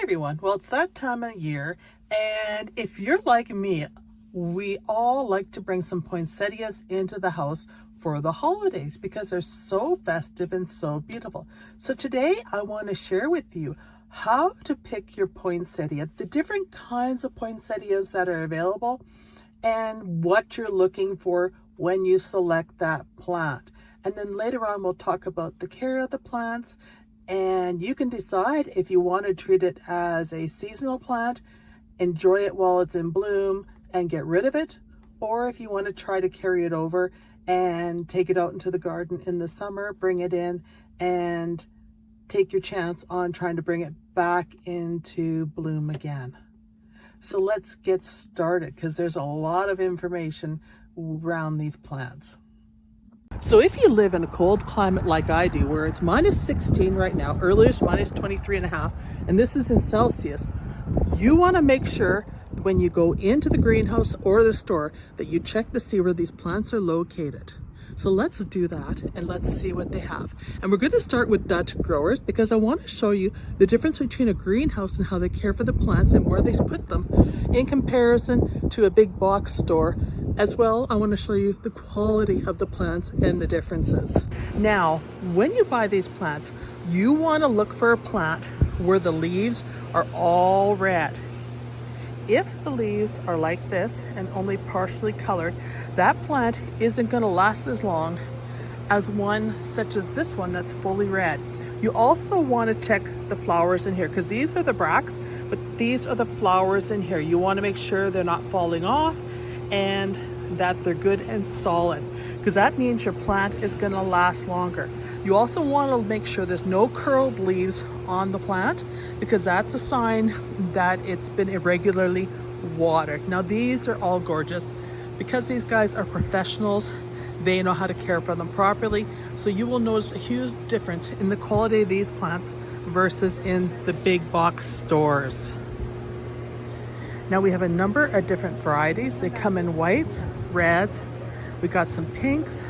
everyone. Well, it's that time of year, and if you're like me, we all like to bring some poinsettias into the house for the holidays because they're so festive and so beautiful. So today I want to share with you how to pick your poinsettia, the different kinds of poinsettias that are available, and what you're looking for when you select that plant. And then later on we'll talk about the care of the plants, and you can decide if you want to treat it as a seasonal plant, enjoy it while it's in bloom and get rid of it, or if you want to try to carry it over and take it out into the garden in the summer, bring it in and take your chance on trying to bring it back into bloom again. So let's get started because there's a lot of information around these plants. So if you live in a cold climate like I do, where it's minus 16 right now, earlier it's minus 23 and a half, and this is in Celsius, you want to make sure when you go into the greenhouse or the store that you check to see where these plants are located. So let's do that and let's see what they have. And we're going to start with Dutch growers because I want to show you the difference between a greenhouse and how they care for the plants and where they put them in comparison to a big box store. As well, I want to show you the quality of the plants and the differences. Now, when you buy these plants, you want to look for a plant where the leaves are all red. If the leaves are like this and only partially colored, that plant isn't going to last as long as one such as this one that's fully red. You also want to check the flowers in here because these are the bracts, but these are the flowers in here. You want to make sure they're not falling off and that they're good and solid, because that means your plant is going to last longer. You also want to make sure there's no curled leaves on the plant, because that's a sign that it's been irregularly watered. Now these are all gorgeous because these guys are professionals. They know how to care for them properly. So you will notice a huge difference in the quality of these plants versus in the big box stores. Now we have a number of different varieties. They come in whites, reds, we got some pinks,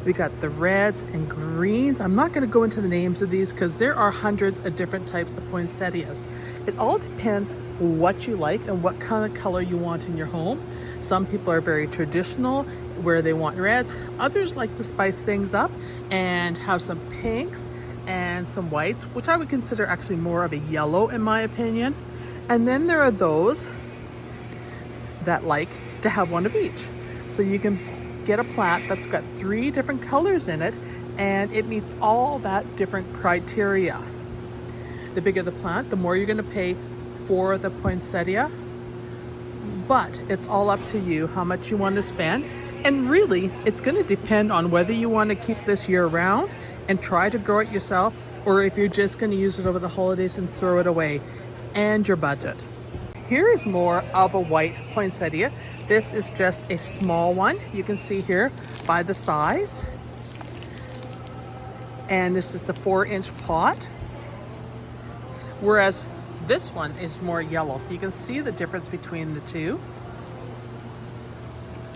we got the reds and greens. I'm not going to go into the names of these because there are hundreds of different types of poinsettias. It all depends what you like and what kind of color you want in your home. Some people are very traditional where they want reds. Others like to spice things up and have some pinks and some whites, which I would consider actually more of a yellow in my opinion. And then there are those that like to have one of each. So you can get a plant that's got 3 different colors in it and it meets all that different criteria. The bigger the plant, the more you're going to pay for the poinsettia, but it's all up to you how much you want to spend. And really it's going to depend on whether you want to keep this year round and try to grow it yourself, or if you're just going to use it over the holidays and throw it away, and your budget. Here is more of a white poinsettia. This is just a small one. You can see here by the size. And this is a 4-inch pot. Whereas this one is more yellow. So you can see the difference between the two.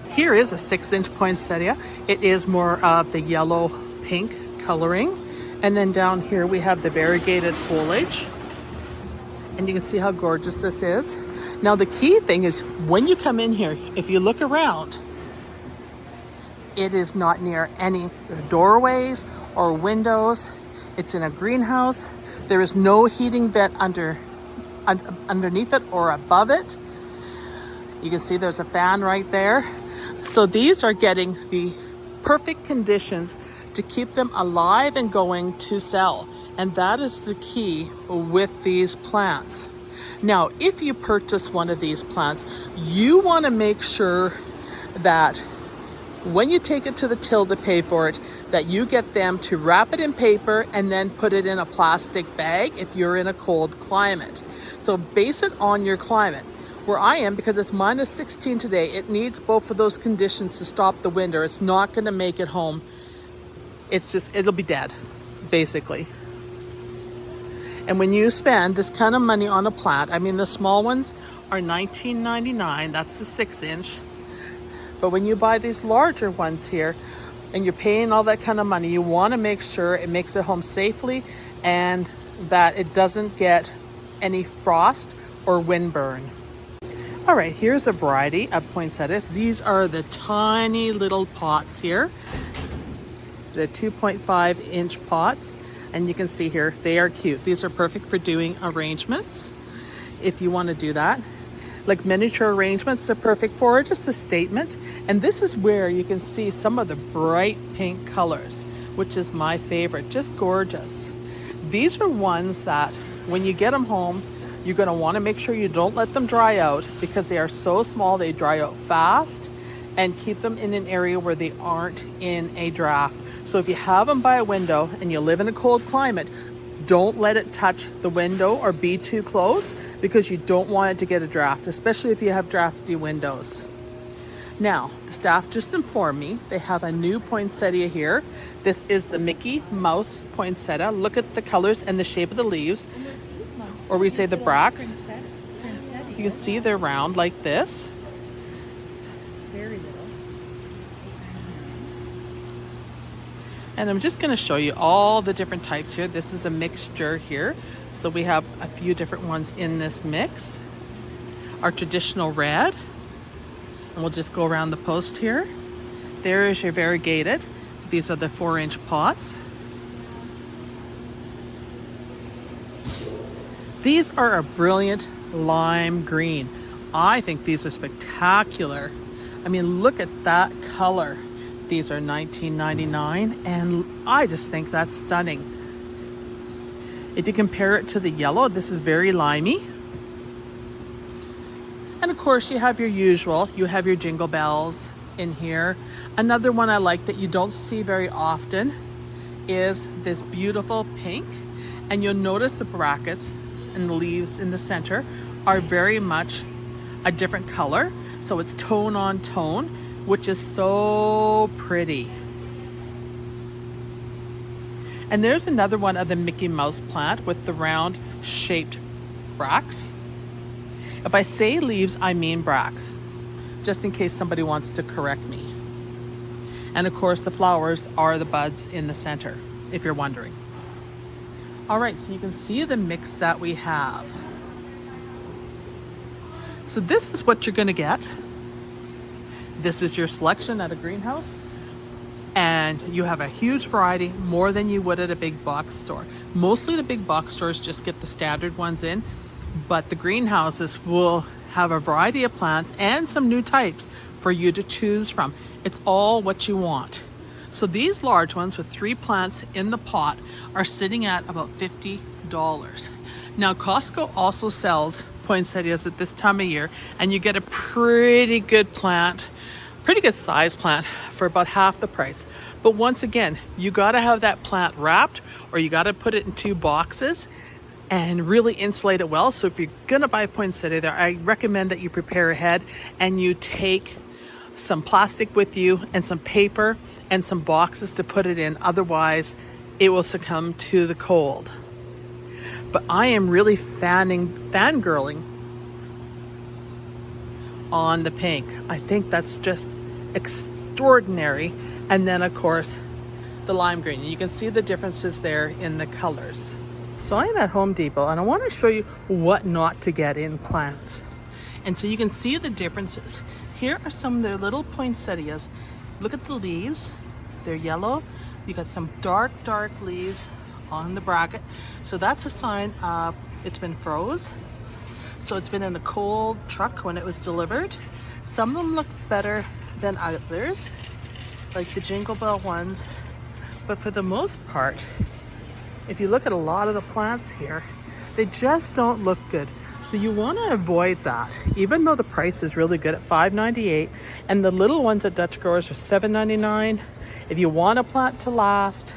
Here is a 6-inch poinsettia. It is more of the yellow pink coloring. And then down here we have the variegated foliage. And you can see how gorgeous this is. Now the key thing is when you come in here, if you look around, it is not near any doorways or windows. It's in a greenhouse. There is no heating vent underneath it or above it. You can see there's a fan right there. So these are getting the perfect conditions to keep them alive and going to sell. And that is the key with these plants. Now, if you purchase one of these plants, you want to make sure that when you take it to the till to pay for it, that you get them to wrap it in paper and then put it in a plastic bag if you're in a cold climate. So base it on your climate. Where I am, because it's minus 16 today, it needs both of those conditions to stop the winter. It's not going to make it home. It'll be dead, basically. And when you spend this kind of money on a plant, I mean, the small ones are $19.99. That's the 6-inch. But when you buy these larger ones here and you're paying all that kind of money, you want to make sure it makes it home safely and that it doesn't get any frost or wind burn. All right, here's a variety of poinsettias. These are the tiny little pots here, the 2.5-inch pots. And you can see here, they are cute. These are perfect for doing arrangements if you want to do that. Like miniature arrangements, they're perfect for just a statement. And this is where you can see some of the bright pink colors, which is my favorite, just gorgeous. These are ones that when you get them home, you're going to want to make sure you don't let them dry out because they are so small, they dry out fast, and keep them in an area where they aren't in a draft. So if you have them by a window and you live in a cold climate, don't let it touch the window or be too close because you don't want it to get a draft, especially if you have drafty windows. Now, the staff just informed me they have a new poinsettia here. This is the Mickey Mouse poinsettia. Look at the colors and the shape of the leaves, or we say the bracts. You can see they're round like this. Very little. And I'm just going to show you all the different types here. This is a mixture here. So we have a few different ones in this mix. Our traditional red. And we'll just go around the post here. There is your variegated. These are the 4-inch pots. These are a brilliant lime green. I think these are spectacular. I mean, look at that color. These are $19.99, and I just think that's stunning. If you compare it to the yellow, this is very limey. And of course, you have your usual. You have your jingle bells in here. Another one I like that you don't see very often is this beautiful pink. And you'll notice the brackets and the leaves in the center are very much a different color. So it's tone on tone, which is so pretty. And there's another one of the Mickey Mouse plant with the round shaped bracts. If I say leaves, I mean bracts, just in case somebody wants to correct me. And of course, the flowers are the buds in the center, if you're wondering. All right, so you can see the mix that we have. So this is what you're gonna get. This is your selection at a greenhouse. And you have a huge variety, more than you would at a big box store. Mostly the big box stores just get the standard ones in, but the greenhouses will have a variety of plants and some new types for you to choose from. It's all what you want. So these large ones with 3 plants in the pot are sitting at about $50. Now Costco also sells poinsettias at this time of year, and you get a pretty good plant, pretty good size plant for about half the price. But once again, you got to have that plant wrapped, or you got to put it in 2 boxes and really insulate it well. So if you're gonna buy a poinsettia there, I recommend that you prepare ahead and you take some plastic with you and some paper and some boxes to put it in. Otherwise, it will succumb to the cold. But I am really fangirling on the pink. I think that's just extraordinary. And then of course, the lime green. You can see the differences there in the colors. So I'm at Home Depot and I want to show you what not to get in plants. And so you can see the differences. Here are some of their little poinsettias. Look at the leaves. They're yellow. You got some dark leaves on the bracket. So that's a sign of it's been froze. So it's been in a cold truck when it was delivered. Some of them look better than others, like the Jingle Bell ones. But for the most part, if you look at a lot of the plants here, they just don't look good. So you want to avoid that, even though the price is really good at $5.98, and the little ones at Dutch Growers are $7.99. If you want a plant to last,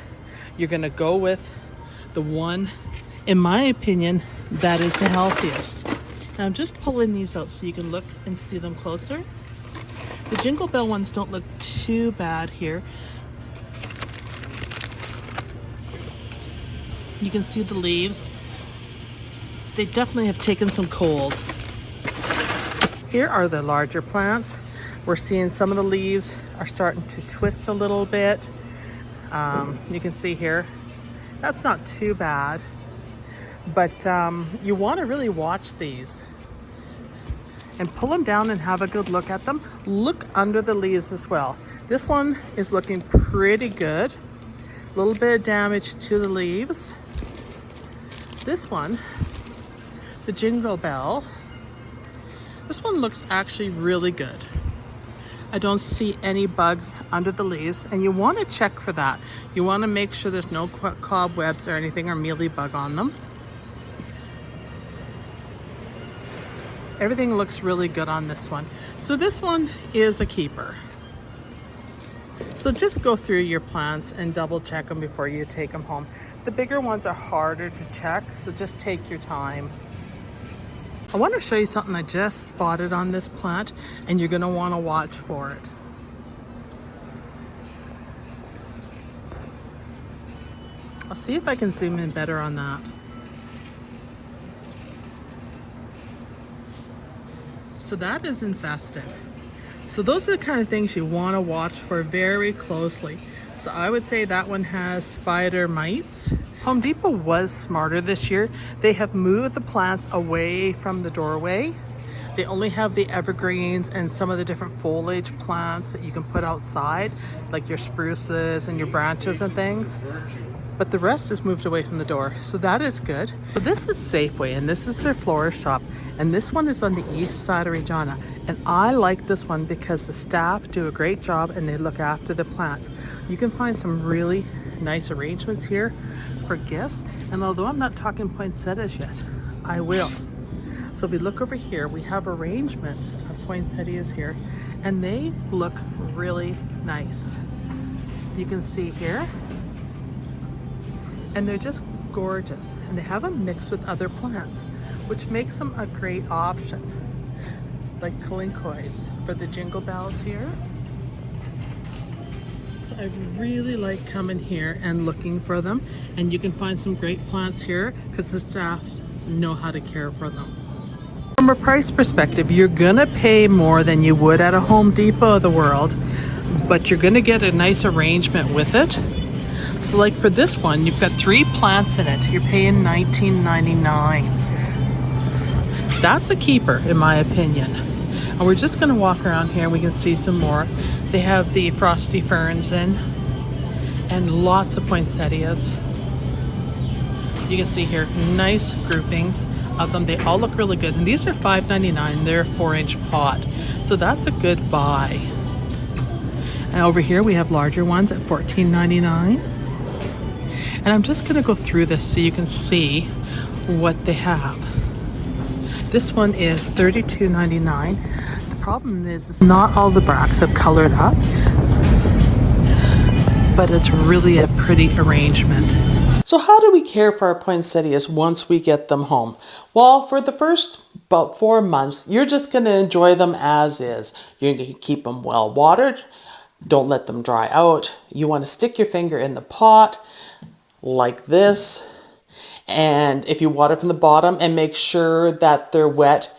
you're going to go with the one, in my opinion, that is the healthiest. Now I'm just pulling these out so you can look and see them closer. The Jingle Bell ones don't look too bad here. You can see the leaves. They definitely have taken some cold. Here are the larger plants. We're seeing some of the leaves are starting to twist a little bit. You can see here, that's not too bad. But you want to really watch these and pull them down and have a good look at them. Look under the leaves as well. This one is looking pretty good. A little bit of damage to the leaves. This one, the Jingle Bell, this one looks actually really good. I don't see any bugs under the leaves, and you want to check for that. You want to make sure there's no cobwebs or anything or mealybug on them. Everything looks really good on this one. So this one is a keeper. So just go through your plants and double check them before you take them home. The bigger ones are harder to check, so just take your time. I want to show you something I just spotted on this plant, and you're going to want to watch for it. I'll see if I can zoom in better on that. So that is infested. So those are the kind of things you want to watch for very closely. So I would say that one has spider mites. Home Depot was smarter this year. They have moved the plants away from the doorway. They only have the evergreens and some of the different foliage plants that you can put outside, like your spruces and your branches and things. But the rest is moved away from the door, so that is good. So this is Safeway, and this is their florist shop, and this one is on the east side of Regina. And I like this one because the staff do a great job and they look after the plants. You can find some really nice arrangements here for gifts, and although I'm not talking poinsettias yet, I will. So if we look over here, we have arrangements of poinsettias here, and they look really nice. You can see here, and they're just gorgeous, and they have them mixed with other plants, which makes them a great option, like kalinkois for the jingle bells here. So I really like coming here and looking for them, and you can find some great plants here because the staff know how to care for them. From a price perspective, you're gonna pay more than you would at a Home Depot of the world, but you're gonna get a nice arrangement with it. So like for this one, you've got 3 plants in it. You're paying $19.99. That's a keeper in my opinion. And we're just gonna walk around here and we can see some more. They have the frosty ferns in and lots of poinsettias. You can see here, nice groupings of them. They all look really good. And these are $5.99. They're a 4-inch pot. So that's a good buy. And over here we have larger ones at $14.99. And I'm just gonna go through this so you can see what they have. This one is $32.99. The problem is not all the bracts have colored up, but it's really a pretty arrangement. So how do we care for our poinsettias once we get them home? Well, for the first about 4 months, you're just gonna enjoy them as is. You're gonna keep them well watered. Don't let them dry out. You wanna stick your finger in the pot like this, and if you water from the bottom, and make sure that they're wet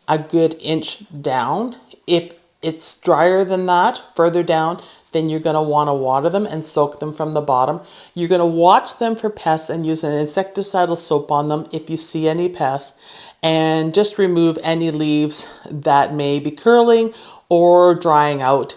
a good inch down. If it's drier than that, further down, then you're going to want to water them and soak them from the bottom. You're going to watch them for pests and use an insecticidal soap on them if you see any pests, and just remove any leaves that may be curling or drying out.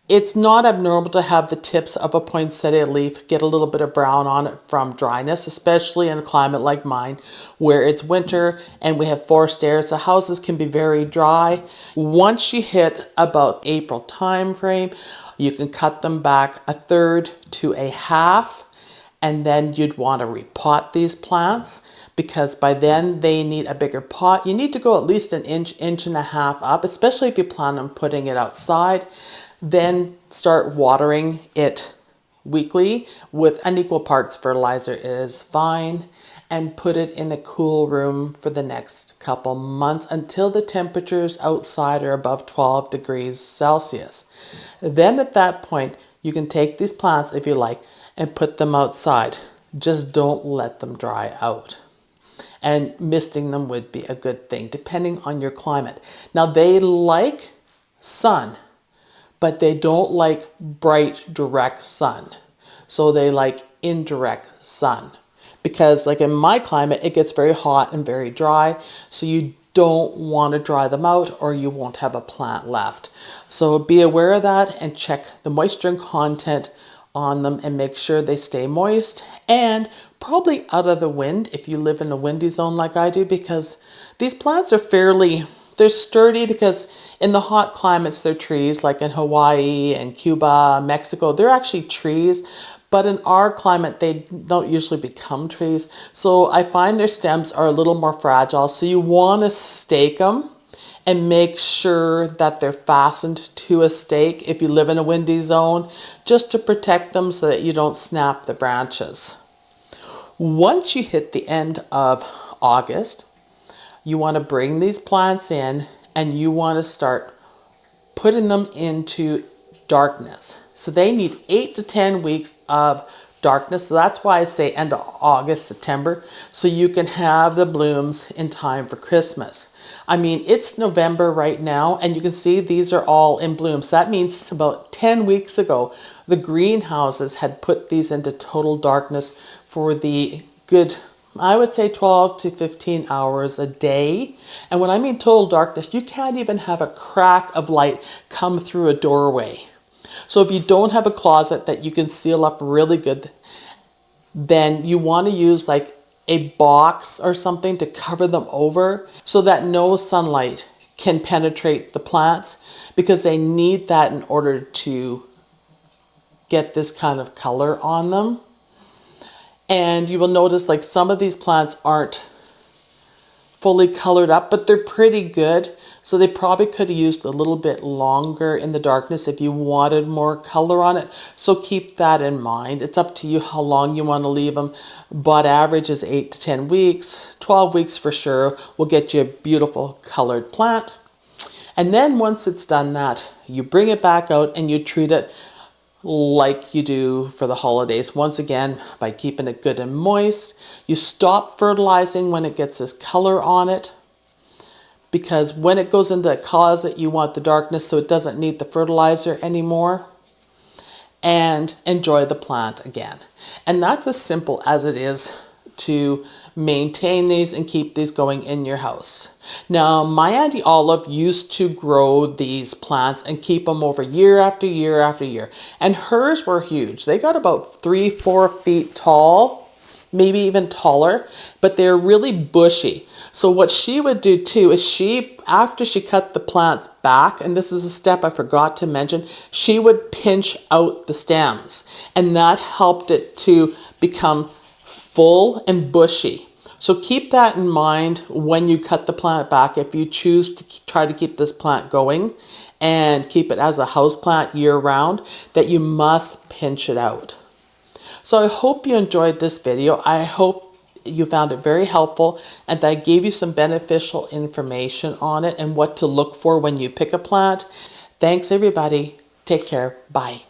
It's not abnormal to have the tips of a poinsettia leaf get a little bit of brown on it from dryness, especially in a climate like mine where it's winter and we have forced air. So houses can be very dry. Once you hit about April time frame, you can cut them back 1/3 to 1/2, and then you'd want to repot these plants because by then they need a bigger pot. You need to go at least an inch, 1.5 inches up, especially if you plan on putting it outside. Then start watering it weekly with unequal parts fertilizer is fine, and put it in a cool room for the next couple months until the temperatures outside are above 12 degrees Celsius. Then at that point, you can take these plants if you like and put them outside. Just don't let them dry out. And misting them would be a good thing depending on your climate. Now they like sun, but they don't like bright, direct sun. So they like indirect sun. because like in my climate, it gets very hot and very dry. So you don't want to dry them out or you won't have a plant left. So be aware of that and check the moisture content on them and make sure they stay moist and probably out of the wind if you live in a windy zone like I do, because these plants are they're sturdy, because in the hot climates they're trees, like in Hawaii and Cuba, Mexico, they're actually trees. But in our climate, they don't usually become trees. So I find their stems are a little more fragile. So you want to stake them and make sure that they're fastened to a stake if you live in a windy zone, just to protect them so that you don't snap the branches. Once you hit the end of August, you want to bring these plants in and you want to start putting them into darkness. So they need 8 to 10 weeks of darkness. So that's why I say end of August, September, so you can have the blooms in time for Christmas. I mean, it's November right now, and you can see these are all in bloom. So that means about 10 weeks ago, the greenhouses had put these into total darkness for the good, I would say 12 to 15 hours a day. And when I mean total darkness, you can't even have a crack of light come through a doorway. So if you don't have a closet that you can seal up really good, then you want to use like a box or something to cover them over so that no sunlight can penetrate the plants, because they need that in order to get this kind of color on them. And you will notice like some of these plants aren't fully colored up, but they're pretty good. So they probably could have used a little bit longer in the darkness if you wanted more color on it. So keep that in mind. It's up to you how long you want to leave them, but average is 8 to 10 weeks. 12 weeks for sure will get you a beautiful colored plant. And then once it's done that, you bring it back out and you treat it like you do for the holidays. Once again, by keeping it good and moist. You stop fertilizing when it gets this color on it, because when it goes into a closet, you want the darkness so it doesn't need the fertilizer anymore. And enjoy the plant again. And that's as simple as it is to maintain these and keep these going in your house. Now, my Auntie Olive used to grow these plants and keep them over year after year after year. And hers were huge. They got about 3-4 feet tall, maybe even taller, but they're really bushy. So what she would do too is after she cut the plants back, and this is a step I forgot to mention, she would pinch out the stems, and that helped it to become full and bushy. So keep that in mind when you cut the plant back, if you choose to try to keep this plant going and keep it as a house plant year round, that you must pinch it out. So I hope you enjoyed this video. I hope you found it very helpful and that I gave you some beneficial information on it and what to look for when you pick a plant. Thanks everybody. Take care. Bye.